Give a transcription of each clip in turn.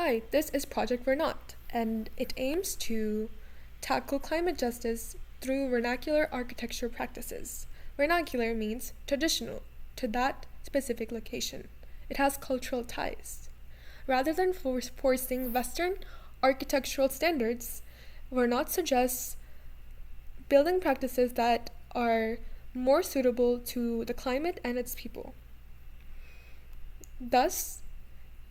Hi, this is Project Vernat, and it aims to tackle climate justice through vernacular architecture practices. Vernacular means traditional to that specific location. It has cultural ties. Rather than forcing Western architectural standards, Vernat suggests building practices that are more suitable to the climate and its people. Thus,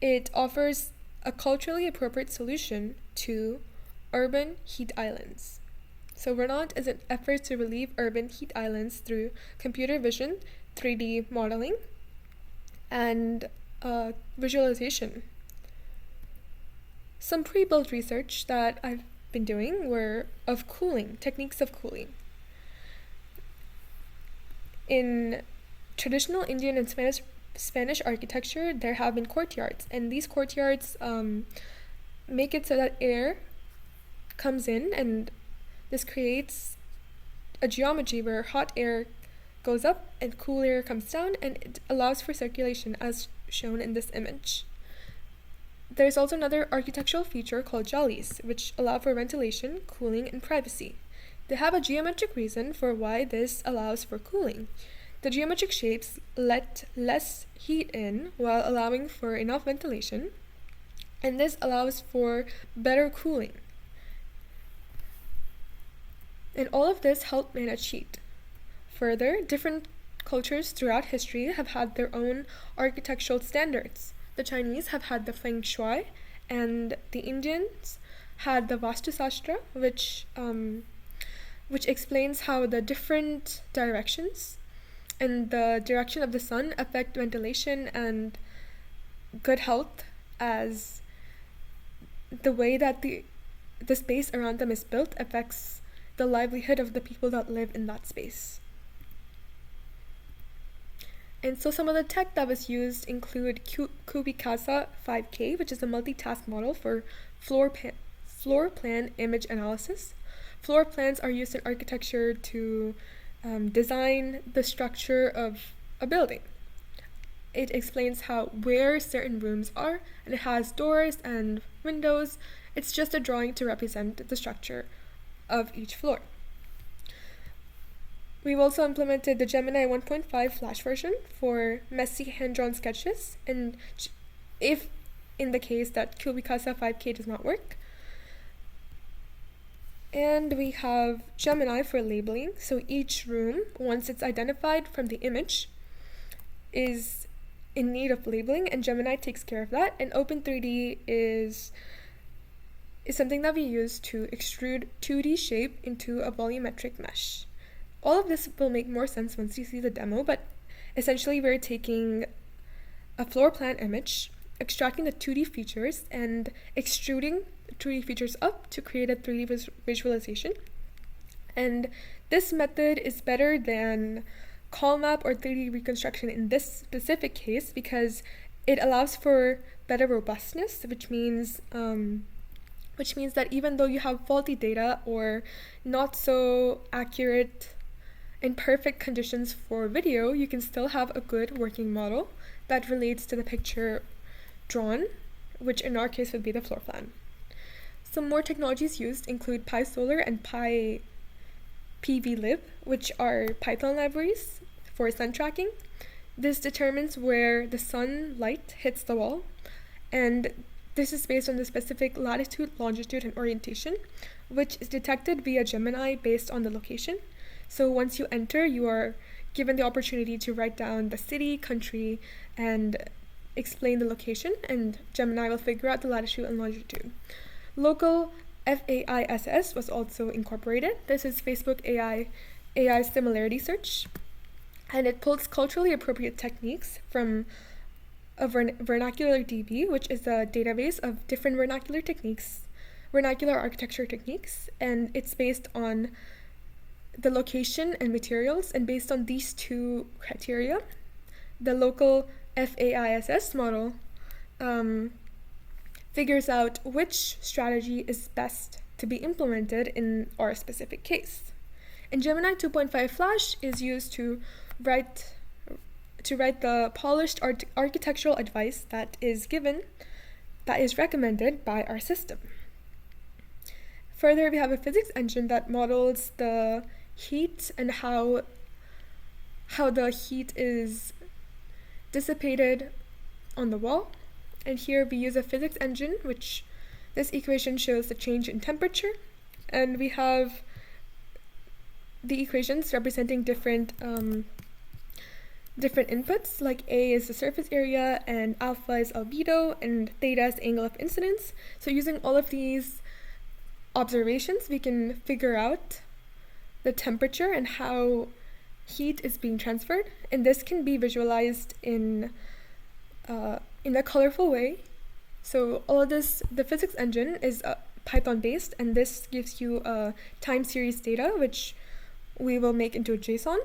it offers a culturally appropriate solution to urban heat islands. So Vernat is an effort to relieve urban heat islands through computer vision, 3D modeling, and visualization. Some pre-built research that I've been doing were of cooling, techniques of cooling. In traditional Indian and Spanish architecture, there have been courtyards, and these courtyards make it so that air comes in, and this creates a geometry where hot air goes up and cool air comes down, and it allows for circulation as shown in this image. There's also another architectural feature called jalis, which allow for ventilation, cooling, and privacy. They have a geometric reason for why this allows for cooling. The geometric shapes let less heat in while allowing for enough ventilation, and this allows for better cooling. And all of this help manage heat. Further, different cultures throughout history have had their own architectural standards. The Chinese have had the Feng Shui, and the Indians had the Vastu Sastra, which explains how the different directions and the direction of the sun affect ventilation and good health, as the way that the space around them is built affects the livelihood of the people that live in that space. And so some of the tech that was used include Kubicasa 5K, which is a multitask model for floor plan image analysis. Floor plans are used in architecture to design the structure of a building. It explains where certain rooms are, and it has doors and windows. It's just a drawing to represent the structure of each floor. We've also implemented the Gemini 1.5 Flash version for messy hand-drawn sketches, and if in the case that Kubicasa 5K does not work. And we have Gemini for labeling, so each room, once it's identified from the image, is in need of labeling, and Gemini takes care of that. And Open3D is something that we use to extrude 2D shape into a volumetric mesh. All of this will make more sense once you see the demo, but essentially we're taking a floor plan image, extracting the 2D features, and extruding the 2D features up to create a 3D visualization. And this method is better than CalMap or 3D reconstruction in this specific case because it allows for better robustness, which means that even though you have faulty data or not so accurate in perfect conditions for video, you can still have a good working model that relates to the picture drawn, which in our case would be the floor plan. Some more technologies used include PySolar and PyPVlib, which are Python libraries for sun tracking. This determines where the sunlight hits the wall, and this is based on the specific latitude, longitude, and orientation, which is detected via Gemini based on the location. So once you enter, you are given the opportunity to write down the city, country, and explain the location, and Gemini will figure out the latitude and longitude. Local FAISS was also incorporated. This is Facebook AI similarity search, and it pulls culturally appropriate techniques from a vernacular DB, which is a database of different vernacular architecture techniques, and it's based on the location and materials, and based on these two criteria, the local FAISS model figures out which strategy is best to be implemented in our specific case. And Gemini 2.5 Flash is used to write the polished architectural advice that is given that is recommended by our system. Further, we have a physics engine that models the heat and how the heat is dissipated on the wall. And here we use a physics engine, which this equation shows the change in temperature. And we have the equations representing different inputs, like A is the surface area, and alpha is albedo, and theta is the angle of incidence. So using all of these observations, we can figure out the temperature and how heat is being transferred, and this can be visualized in a colorful way. So all of this, the physics engine is Python based, and this gives you time series data, which we will make into a JSON.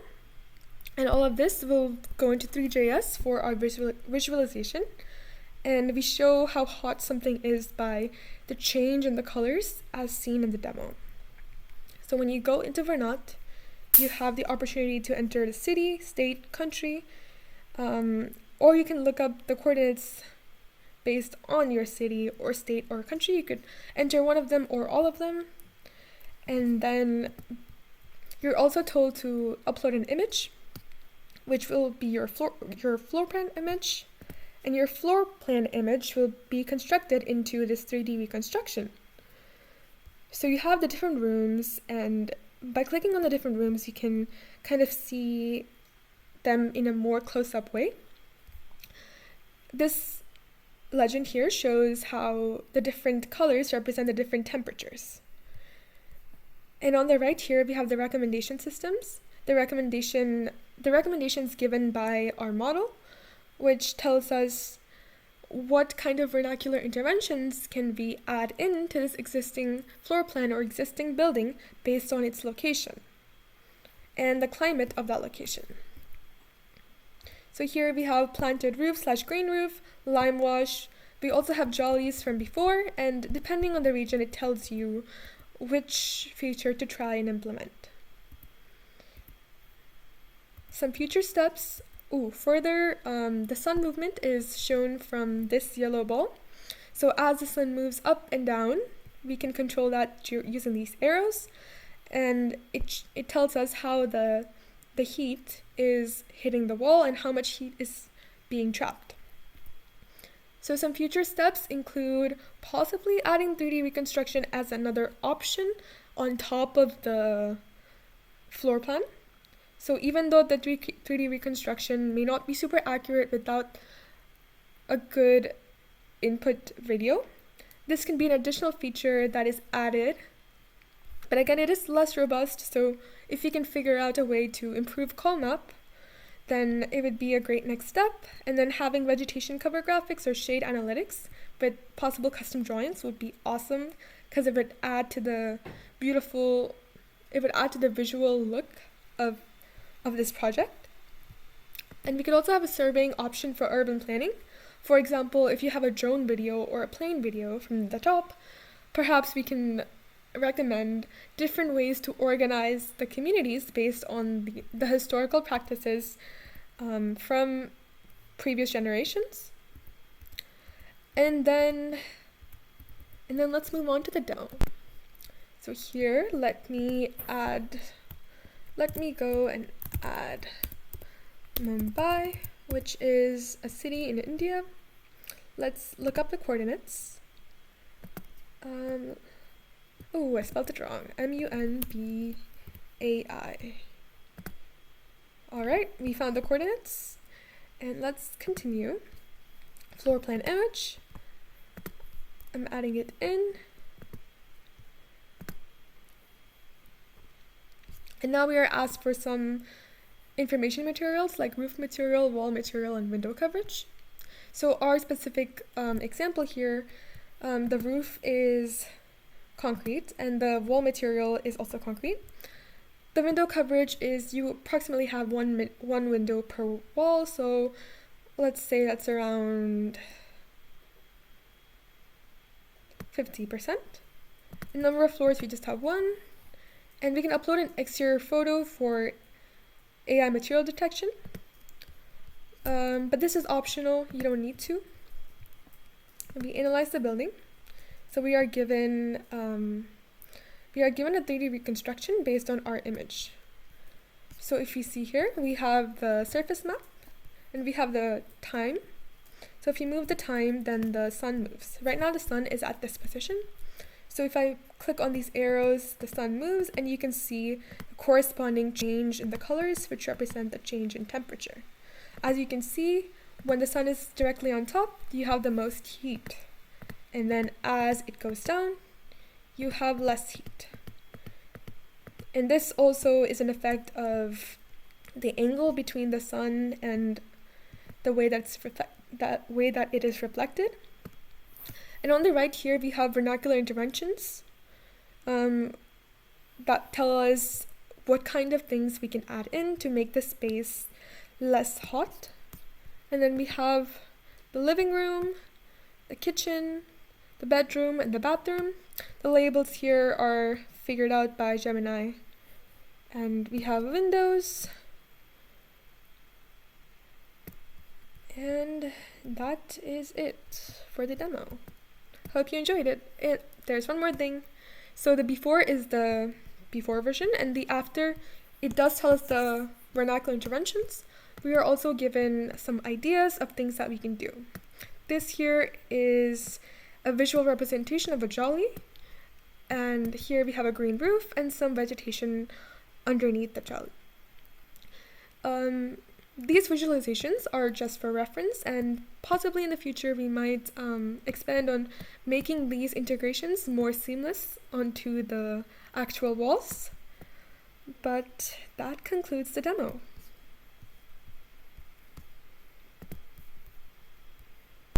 And all of this will go into Three.js for our visualization. And we show how hot something is by the change in the colors as seen in the demo. So when you go into Vernat, you have the opportunity to enter the city, state, country, or you can look up the coordinates based on your city or state or country. You could enter one of them or all of them. And then you're also told to upload an image, which will be your floor plan image. And your floor plan image will be constructed into this 3D reconstruction. So you have the different rooms, and by clicking on the different rooms, you can kind of see them in a more close-up way. This legend here shows how the different colors represent the different temperatures. And on the right here, we have the recommendation systems. The recommendations given by our model, which tells us what kind of vernacular interventions can we add into this existing floor plan or existing building based on its location and the climate of that location. So here we have planted roof / green roof, lime wash. We also have jollies from before, and depending on the region, it tells you which feature to try and implement. Some future steps. Further, the sun movement is shown from this yellow ball. So as the sun moves up and down, we can control that using these arrows, and it tells us how the heat is hitting the wall and how much heat is being trapped. So some future steps include possibly adding 3D reconstruction as another option on top of the floor plan. So even though the 3D reconstruction may not be super accurate without a good input video, this can be an additional feature that is added. But again, it is less robust, so if you can figure out a way to improve CallMap, then it would be a great next step. And then having vegetation cover graphics or shade analytics with possible custom drawings would be awesome, because it would add to the visual look of this project. And we could also have a surveying option for urban planning. For example, if you have a drone video or a plane video from the top, perhaps we can recommend different ways to organize the communities based on the historical practices from previous generations. And then let's move on to the demo. So here, let me go and add Mumbai, which is a city in India. Let's look up the coordinates. I spelled it wrong. Mumbai. Alright, we found the coordinates. And let's continue. Floor plan image. I'm adding it in. And now we are asked for some information materials like roof material, wall material, and window coverage. So our specific example here, the roof is concrete and the wall material is also concrete. The window coverage is you approximately have one window per wall, so let's say that's around 50%. The number of floors, we just have one. And we can upload an exterior photo for AI material detection. But this is optional, you don't need to. we analyze the building. So we are given a 3D reconstruction based on our image. So if you see here, we have the surface map and we have the time. So if you move the time, then the sun moves. Right now the sun is at this position. So if I click on these arrows, the sun moves and you can see the corresponding change in the colors, which represent the change in temperature. As you can see, when the sun is directly on top, you have the most heat. And then as it goes down, you have less heat. And this also is an effect of the angle between the sun and the way that it is reflected. And on the right here, we have vernacular interventions that tell us what kind of things we can add in to make the space less hot. And then we have the living room, the kitchen, the bedroom, and the bathroom. The labels here are figured out by Gemini. And we have windows. And that is it for the demo. Hope you enjoyed it. And there's one more thing. So the before is the before version, and the after, it does tell us the vernacular interventions. We are also given some ideas of things that we can do. This here is a visual representation of a jolly, and here we have a green roof and some vegetation underneath the jolly. These visualizations are just for reference, and possibly in the future we might expand on making these integrations more seamless onto the actual walls. But that concludes the demo.